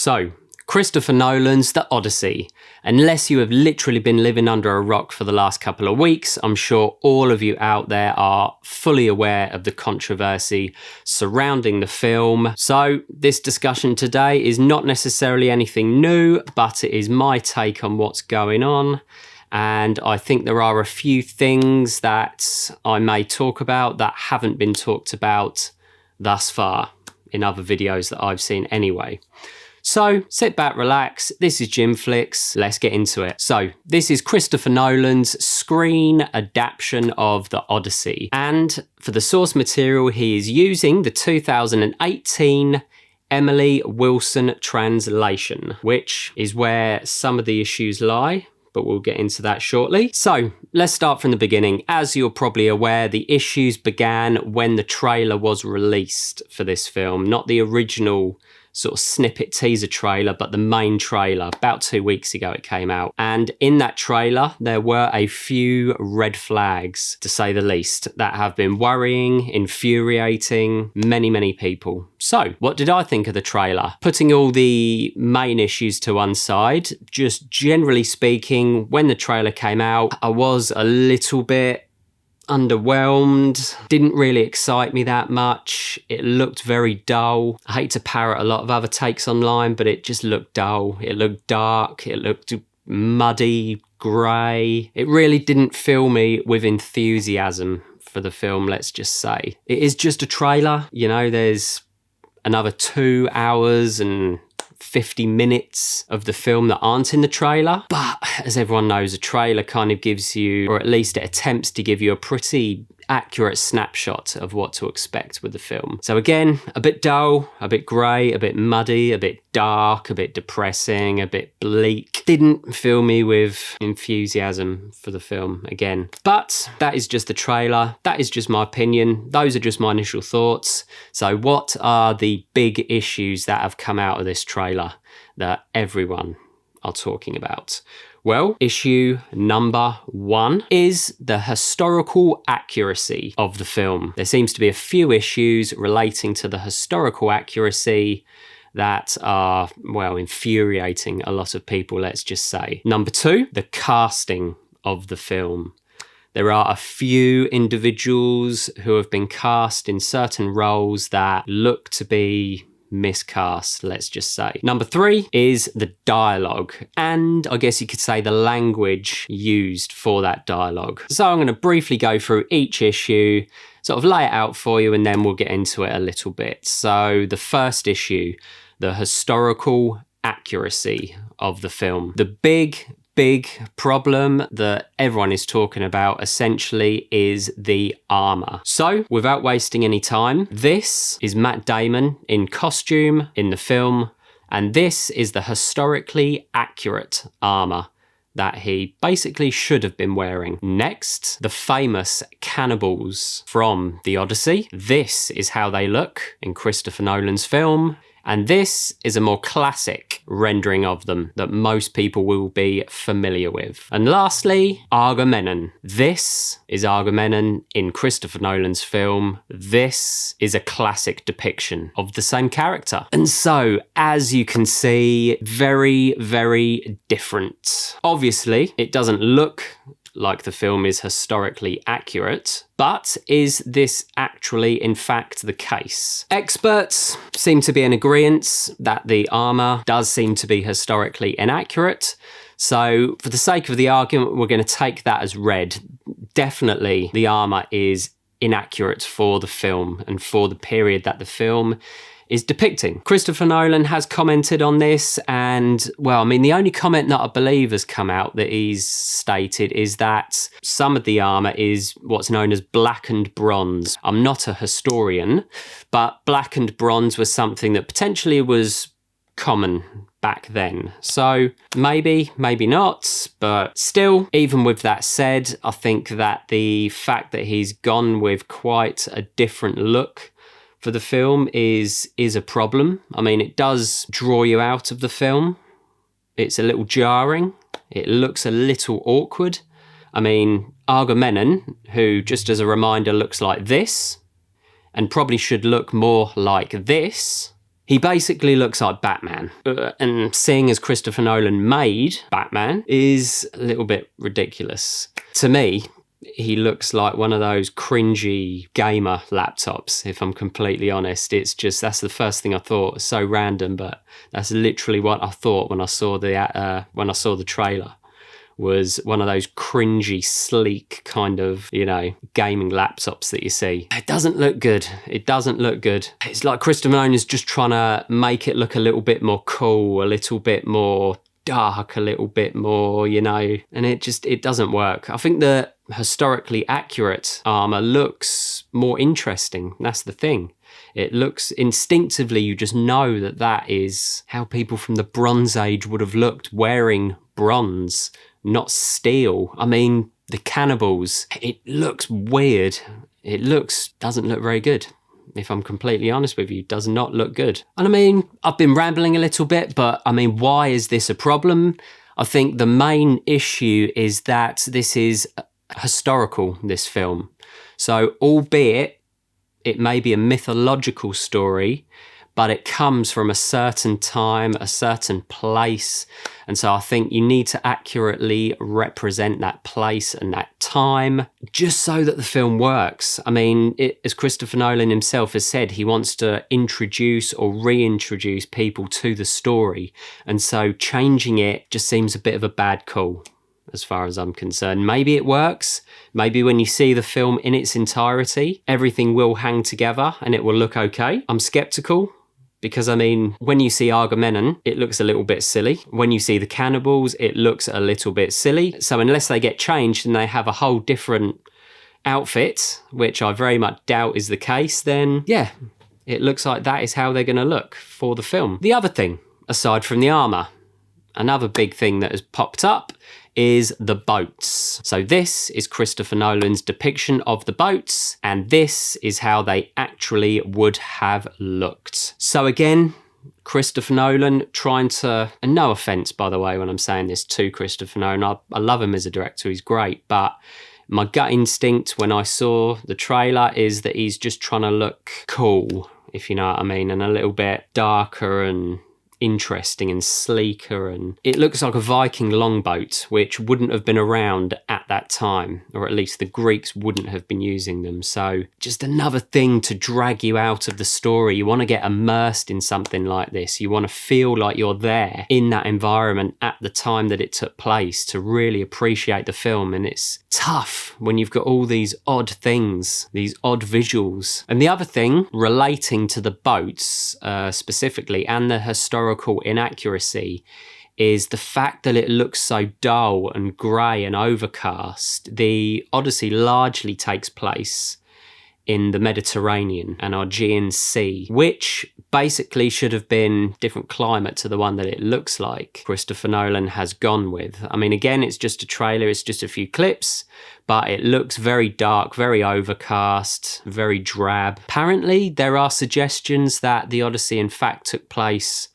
So, Christopher Nolan's The Odyssey. Unless you have literally been living under a rock for the last couple of weeks, I'm sure all of you out there are fully aware of the controversy surrounding the film. So this discussion today is not necessarily anything new, but it is my take on what's going on. And I think there are a few things that I may talk about that haven't been talked about thus far in other videos that I've seen anyway. So sit back, relax. This is JimFLIX. Let's get into it. So this is Christopher Nolan's screen adaptation of The Odyssey. And for the source material, he is using the 2018 Emily Wilson translation, which is where some of the issues lie, but we'll get into that shortly. So let's start from the beginning. As you're probably aware, the issues began when the trailer was released for this film, not the original sort of snippet teaser trailer, but the main trailer. About 2 weeks ago it came out. And in that trailer, there were a few red flags, to say the least, that have been worrying, infuriating many people. So, what did I think of the trailer? Putting all the main issues to one side, just generally speaking, when the trailer came out, I was a little bit underwhelmed. Didn't really excite me that much. It looked very dull. I hate to parrot a lot of other takes online, but it just looked dull. It looked dark. It looked muddy, grey. It really didn't fill me with enthusiasm for the film, let's just say. It is just a trailer. You know, there's another 2 hours and 50 minutes of the film that aren't in the trailer. But as everyone knows, a trailer kind of gives you, or at least it attempts to give you, a pretty accurate snapshot of what to expect with the film. So again, a bit dull, a bit grey, a bit muddy, a bit dark, a bit depressing, a bit bleak. Didn't fill me with enthusiasm for the film again. But that is just the trailer. That is just my opinion. Those are just my initial thoughts. So what are the big issues that have come out of this trailer that everyone are talking about? Well, issue number 1 is the historical accuracy of the film. There seems to be a few issues relating to the historical accuracy that are, well, infuriating a lot of people, let's just say. Number 2, the casting of the film. There are a few individuals who have been cast in certain roles that look to be miscast, let's just say. Number 3 is the dialogue, and I guess you could say the language used for that dialogue. So I'm going to briefly go through each issue, sort of lay it out for you, and then we'll get into it a little bit. So the first issue, the historical accuracy of the film. The big problem that everyone is talking about essentially is the armor. So without wasting any time, this is Matt Damon in costume in the film, and this is the historically accurate armor that he basically should have been wearing. Next, the famous cannibals from The Odyssey. This is how they look in Christopher Nolan's film. And this is a more classic rendering of them that most people will be familiar with. And lastly, Agamemnon. This is Agamemnon in Christopher Nolan's film. This is a classic depiction of the same character. And so, as you can see, very different. Obviously, it doesn't look like the film is historically accurate, but is this actually in fact the case? Experts seem to be in agreement that the armour does seem to be historically inaccurate, so for the sake of the argument, we're going to take that as read. Definitely the armour is inaccurate for the film and for the period that the film is depicting. Christopher Nolan has commented on this, and, well, I mean, the only comment that I believe has come out that he's stated is that some of the armour is what's known as blackened bronze. I'm not a historian, but blackened bronze was something that potentially was common back then. So maybe not, but still, even with that said, I think that the fact that he's gone with quite a different look for the film is a problem. I mean, it does draw you out of the film. It's a little jarring. It looks a little awkward. I mean, Agamemnon, who, just as a reminder, looks like this, and probably should look more like this He basically looks like Batman. And seeing as Christopher Nolan made Batman is a little bit ridiculous. To me, he looks like one of those cringy gamer laptops, if I'm completely honest. It's just, that's the first thing I thought. It's so random, but that's literally what I thought when I saw the trailer. Was one of those cringy, sleek kind of, gaming laptops that you see. It doesn't look good. It doesn't look good. It's like Christopher Nolan is just trying to make it look a little bit more cool, a little bit more dark, a little bit more, and it doesn't work. I think the historically accurate armour looks more interesting. That's the thing. It looks instinctively, you just know that is how people from the Bronze Age would have looked, wearing bronze, not steel. I mean, the cannibals, it looks weird. Doesn't look very good. If I'm completely honest with you, does not look good. And I mean, I've been rambling a little bit, but I mean, why is this a problem? I think the main issue is that this is historical, this film. So albeit it may be a mythological story, but it comes from a certain time, a certain place. And so I think you need to accurately represent that place and that time just so that the film works. I mean, as Christopher Nolan himself has said, he wants to introduce or reintroduce people to the story. And so changing it just seems a bit of a bad call, as far as I'm concerned. Maybe it works. Maybe when you see the film in its entirety, everything will hang together and it will look okay. I'm skeptical. Because, I mean, when you see Agamemnon, it looks a little bit silly. When you see the cannibals, it looks a little bit silly. So unless they get changed and they have a whole different outfit, which I very much doubt is the case, then, yeah, it looks like that is how they're going to look for the film. The other thing, aside from the armour, another big thing that has popped up is the boats. So this is Christopher Nolan's depiction of the boats, and this is how they actually would have looked. So again, Christopher Nolan trying to, and no offence by the way when I'm saying this to Christopher Nolan, I love him as a director, he's great, but my gut instinct when I saw the trailer is that he's just trying to look cool, if you know what I mean, and a little bit darker and interesting and sleeker, and it looks like a Viking longboat which wouldn't have been around at that time, or at least the Greeks wouldn't have been using them. So just another thing to drag you out of the story. You want to get immersed in something like this. You want to feel like you're there in that environment at the time that it took place to really appreciate the film, and it's tough when you've got all these odd things, these odd visuals. And the other thing relating to the boats specifically and the historical inaccuracy is the fact that it looks so dull and grey and overcast. The Odyssey largely takes place in the Mediterranean and Aegean Sea, which basically should have been different climate to the one that it looks like Christopher Nolan has gone with. I mean, again, it's just a trailer, it's just a few clips, but it looks very dark, very overcast, very drab. Apparently, there are suggestions that the Odyssey in fact took place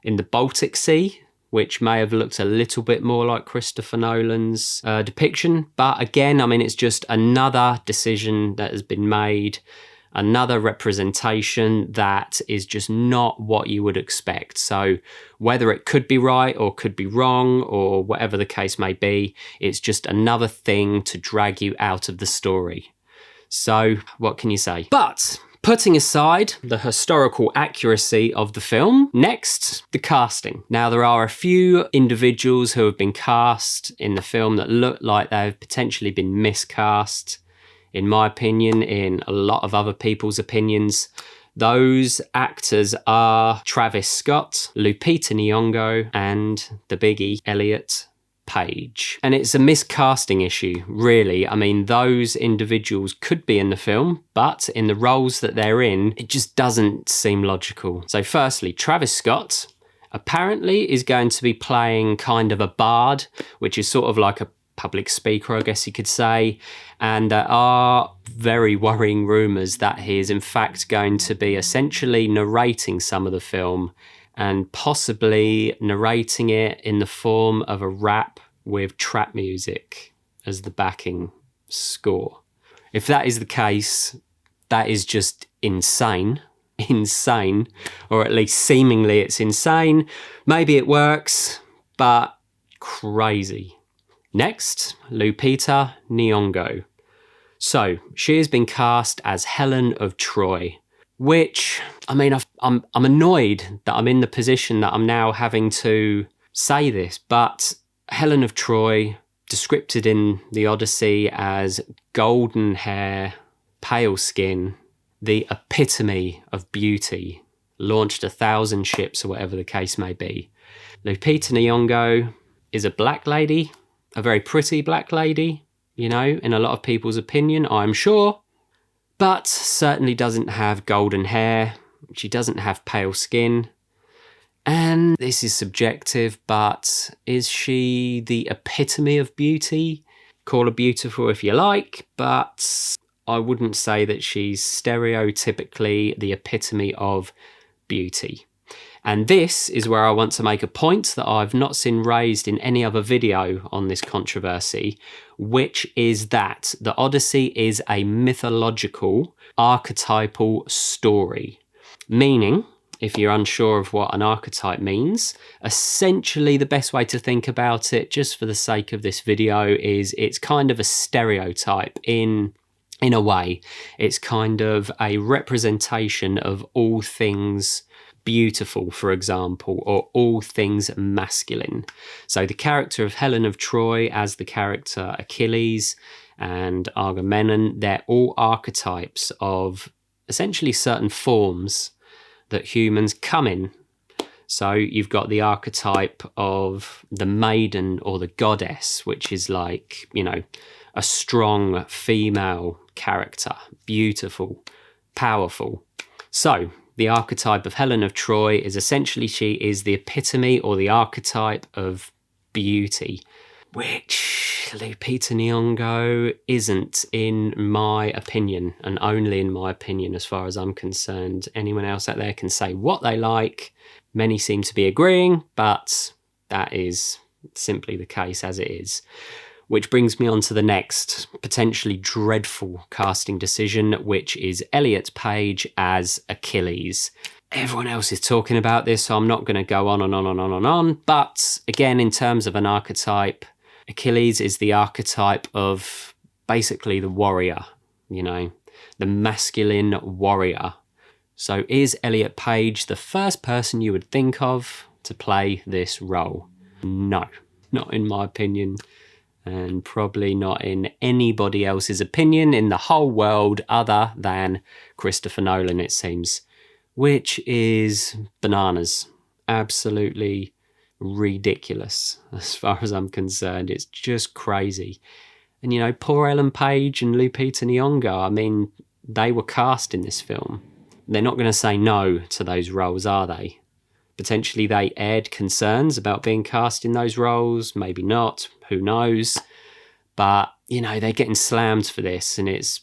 in the Baltic Sea, which may have looked a little bit more like Christopher Nolan's depiction. But again, I mean, it's just another decision that has been made, another representation that is just not what you would expect. So whether it could be right or could be wrong or whatever the case may be, it's just another thing to drag you out of the story. So what can you say? But putting aside the historical accuracy of the film, next, the casting. Now, there are a few individuals who have been cast in the film that look like they've potentially been miscast, in my opinion, in a lot of other people's opinions. Those actors are Travis Scott, Lupita Nyong'o, and the biggie, Elliot Page. And it's a miscasting issue, really. I mean, those individuals could be in the film, but in the roles that they're in, it just doesn't seem logical. So firstly, Travis Scott apparently is going to be playing kind of a bard, which is sort of like a public speaker, I guess you could say. And there are very worrying rumours that he is in fact going to be essentially narrating some of the film, and possibly narrating it in the form of a rap with trap music as the backing score. If that is the case, that is just insane. insane, or at least seemingly it's insane. Maybe it works, but crazy. Next, Lupita Nyong'o. So, she has been cast as Helen of Troy, which, I mean, I'm annoyed that I'm in the position that I'm now having to say this, but Helen of Troy, descripted in The Odyssey as golden hair, pale skin, the epitome of beauty, launched 1,000 ships or whatever the case may be. Lupita Nyong'o is a black lady, a very pretty black lady, you know, in a lot of people's opinion, I'm sure, but certainly doesn't have golden hair. She doesn't have pale skin. And this is subjective, but is she the epitome of beauty? Call her beautiful if you like, but I wouldn't say that she's stereotypically the epitome of beauty. And this is where I want to make a point that I've not seen raised in any other video on this controversy, which is that The Odyssey is a mythological, archetypal story. Meaning, if you're unsure of what an archetype means, essentially the best way to think about it, just for the sake of this video, is it's kind of a stereotype in a way. It's kind of a representation of all things beautiful, for example, or all things masculine. So the character of Helen of Troy as the character Achilles and Agamemnon, they're all archetypes of essentially certain forms that humans come in. So you've got the archetype of the maiden or the goddess, which is like, you know, a strong female character, beautiful, powerful. So the archetype of Helen of Troy is essentially she is the epitome or the archetype of beauty, which Lupita Nyong'o isn't, in my opinion, and only in my opinion as far as I'm concerned. Anyone else out there can say what they like. Many seem to be agreeing, but that is simply the case as it is. Which brings me on to the next potentially dreadful casting decision, which is Elliot Page as Achilles. Everyone else is talking about this, so I'm not going to go on and on and on and on. But again, in terms of an archetype, Achilles is the archetype of basically the warrior, you know, the masculine warrior. So is Elliot Page the first person you would think of to play this role? No, not in my opinion. And probably not in anybody else's opinion in the whole world other than Christopher Nolan, it seems. Which is bananas. Absolutely ridiculous as far as I'm concerned. It's just crazy. And, you know, poor Ellen Page and Lupita Nyong'o, I mean, they were cast in this film. They're not going to say no to those roles, are they? Potentially they aired concerns about being cast in those roles, maybe not, who knows. But, you know, they're getting slammed for this and it's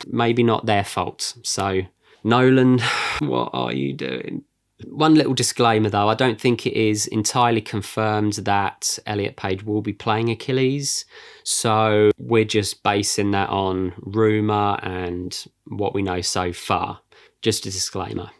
maybe not their fault. So, Nolan, what are you doing? One little disclaimer though, I don't think it is entirely confirmed that Elliot Page will be playing Achilles. So we're just basing that on rumour and what we know so far. Just a disclaimer.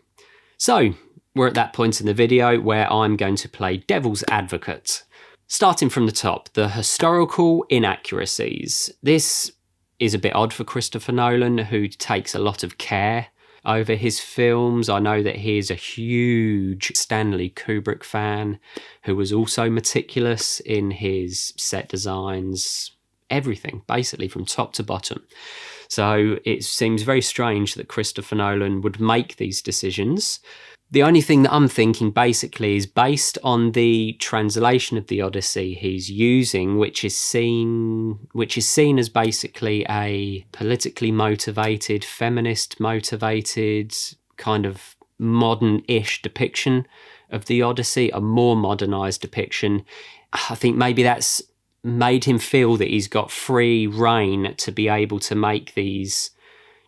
So, we're at that point in the video where I'm going to play devil's advocate. Starting from the top, the historical inaccuracies. This is a bit odd for Christopher Nolan, who takes a lot of care over his films. I know that he is a huge Stanley Kubrick fan, who was also meticulous in his set designs, everything, basically from top to bottom. So it seems very strange that Christopher Nolan would make these decisions. The only thing that I'm thinking basically is based on the translation of the Odyssey he's using, which is seen as basically a politically motivated, feminist motivated, kind of modern-ish depiction of the Odyssey, a more modernized depiction. I think maybe that's made him feel that he's got free rein to be able to make these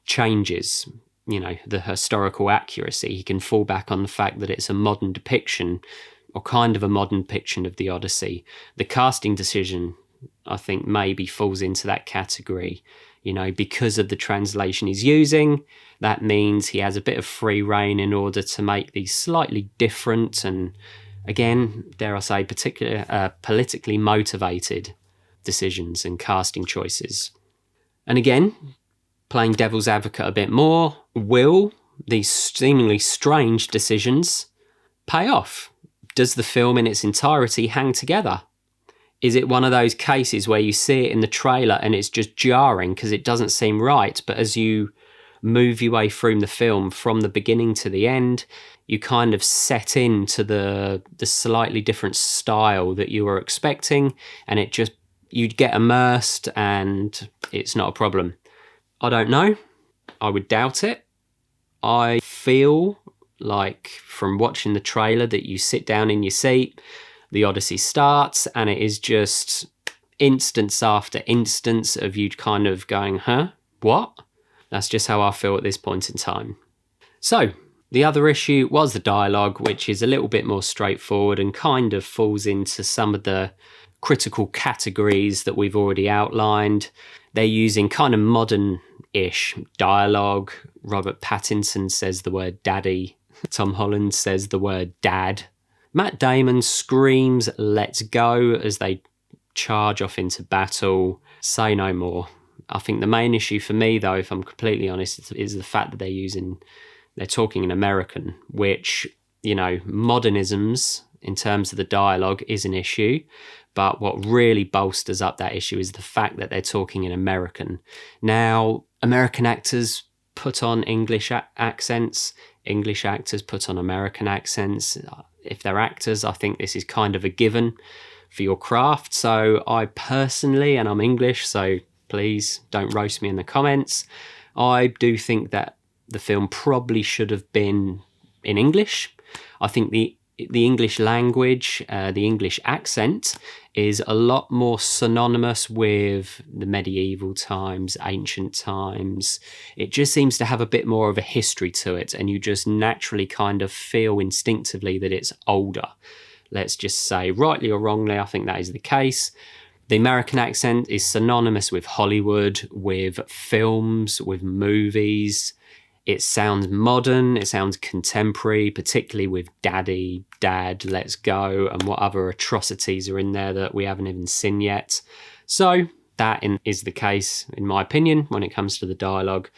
changes. You know, the historical accuracy. He can fall back on the fact that it's a modern depiction, or kind of a modern depiction of the Odyssey. The casting decision, I think, maybe falls into that category. because of the translation he's using. That means he has a bit of free rein in order to make these slightly different and, again, dare I say, politically motivated decisions and casting choices. And again, playing devil's advocate a bit more, will these seemingly strange decisions pay off? Does the film in its entirety hang together? Is it one of those cases where you see it in the trailer and it's just jarring because it doesn't seem right, but as you move your way through the film from the beginning to the end, you kind of set into the slightly different style that you were expecting, and you'd get immersed and it's not a problem? I don't know. I would doubt it. I feel like from watching the trailer that you sit down in your seat, the Odyssey starts, and it is just instance after instance of you kind of going, huh? What? That's just how I feel at this point in time. So, the other issue was the dialogue, which is a little bit more straightforward and kind of falls into some of the critical categories that we've already outlined. They're using kind of modern-ish dialogue. Robert Pattinson says the word daddy. Tom Holland says the word dad. Matt Damon screams, "Let's go," as they charge off into battle. Say no more. I think the main issue for me, though, if I'm completely honest, is the fact that they're talking in American, which, modernisms in terms of the dialogue is an issue. But what really bolsters up that issue is the fact that they're talking in American. Now, American actors put on English accents. English actors put on American accents. If they're actors, I think this is kind of a given for your craft. So I personally, and I'm English, so please don't roast me in the comments, I do think that the film probably should have been in English. I think the English language, the English accent, is a lot more synonymous with the medieval times, ancient times. It just seems to have a bit more of a history to it, and you just naturally kind of feel instinctively that it's older. Let's just say, rightly or wrongly, I think that is the case. The American accent is synonymous with Hollywood, with films, with movies. It sounds modern, it sounds contemporary, particularly with daddy, dad, let's go, and what other atrocities are in there that we haven't even seen yet. So that is the case, in my opinion, when it comes to the dialogue.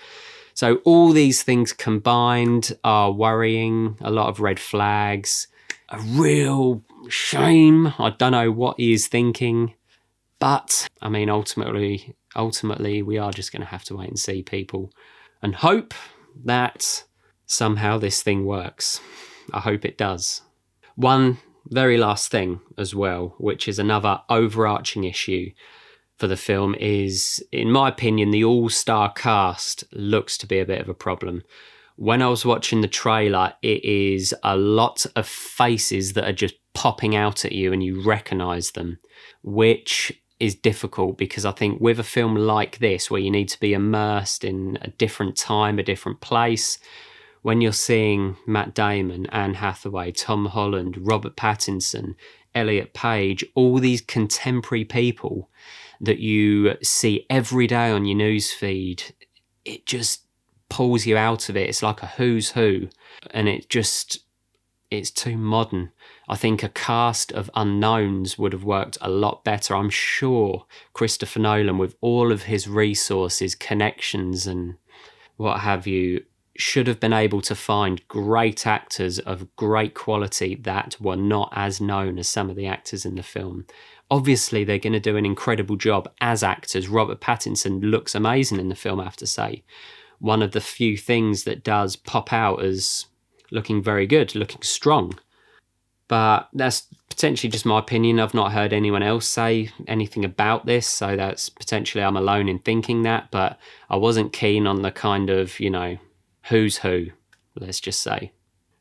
So all these things combined are worrying, a lot of red flags, a real shame. I don't know what he is thinking, but I mean, ultimately, we are just going to have to wait and see, people, and hope that somehow this thing works. I hope it does. One very last thing as well, which is another overarching issue for the film, is, in my opinion, the all-star cast looks to be a bit of a problem. When I was watching the trailer, it is a lot of faces that are just popping out at you and you recognise them, which is difficult because I think with a film like this, where you need to be immersed in a different time, a different place, when you're seeing Matt Damon, Anne Hathaway, Tom Holland, Robert Pattinson, Elliot Page, all these contemporary people that you see every day on your newsfeed, it just pulls you out of it. It's like a who's who, and it's too modern. I think a cast of unknowns would have worked a lot better. I'm sure Christopher Nolan, with all of his resources, connections and what have you, should have been able to find great actors of great quality that were not as known as some of the actors in the film. Obviously, they're going to do an incredible job as actors. Robert Pattinson looks amazing in the film, I have to say. One of the few things that does pop out as looking very good, looking strong. But that's potentially just my opinion. I've not heard anyone else say anything about this, so that's potentially I'm alone in thinking that. But I wasn't keen on the kind of, who's who, let's just say.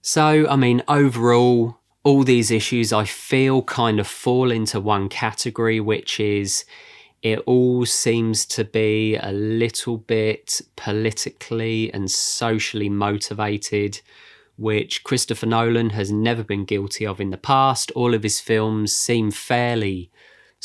So, I mean, overall, all these issues I feel kind of fall into one category, which is it all seems to be a little bit politically and socially motivated, which Christopher Nolan has never been guilty of in the past. All of his films seem fairly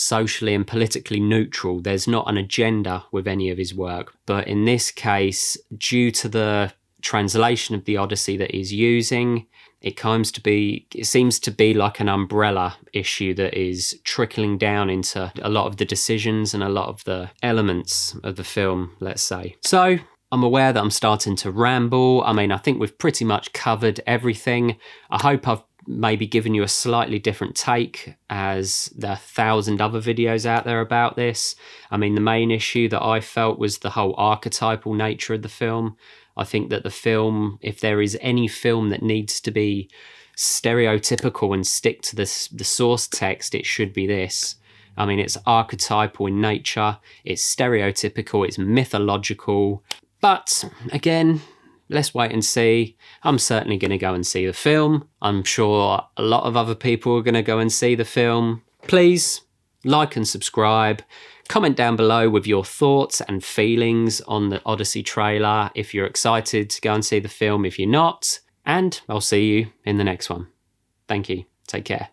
socially and politically neutral. There's not an agenda with any of his work. But in this case, due to the translation of the Odyssey that he's using, it seems to be like an umbrella issue that is trickling down into a lot of the decisions and a lot of the elements of the film, let's say. So I'm aware that I'm starting to ramble. I mean, I think we've pretty much covered everything. I hope I've maybe given you a slightly different take, as there are 1,000 other videos out there about this. I mean, the main issue that I felt was the whole archetypal nature of the film. I think that the film, if there is any film that needs to be stereotypical and stick to the source text, it should be this. I mean, it's archetypal in nature, it's stereotypical, it's mythological. But again, let's wait and see. I'm certainly going to go and see the film. I'm sure a lot of other people are going to go and see the film. Please like and subscribe. Comment down below with your thoughts and feelings on the Odyssey trailer, if you're excited to go and see the film, if you're not. And I'll see you in the next one. Thank you. Take care.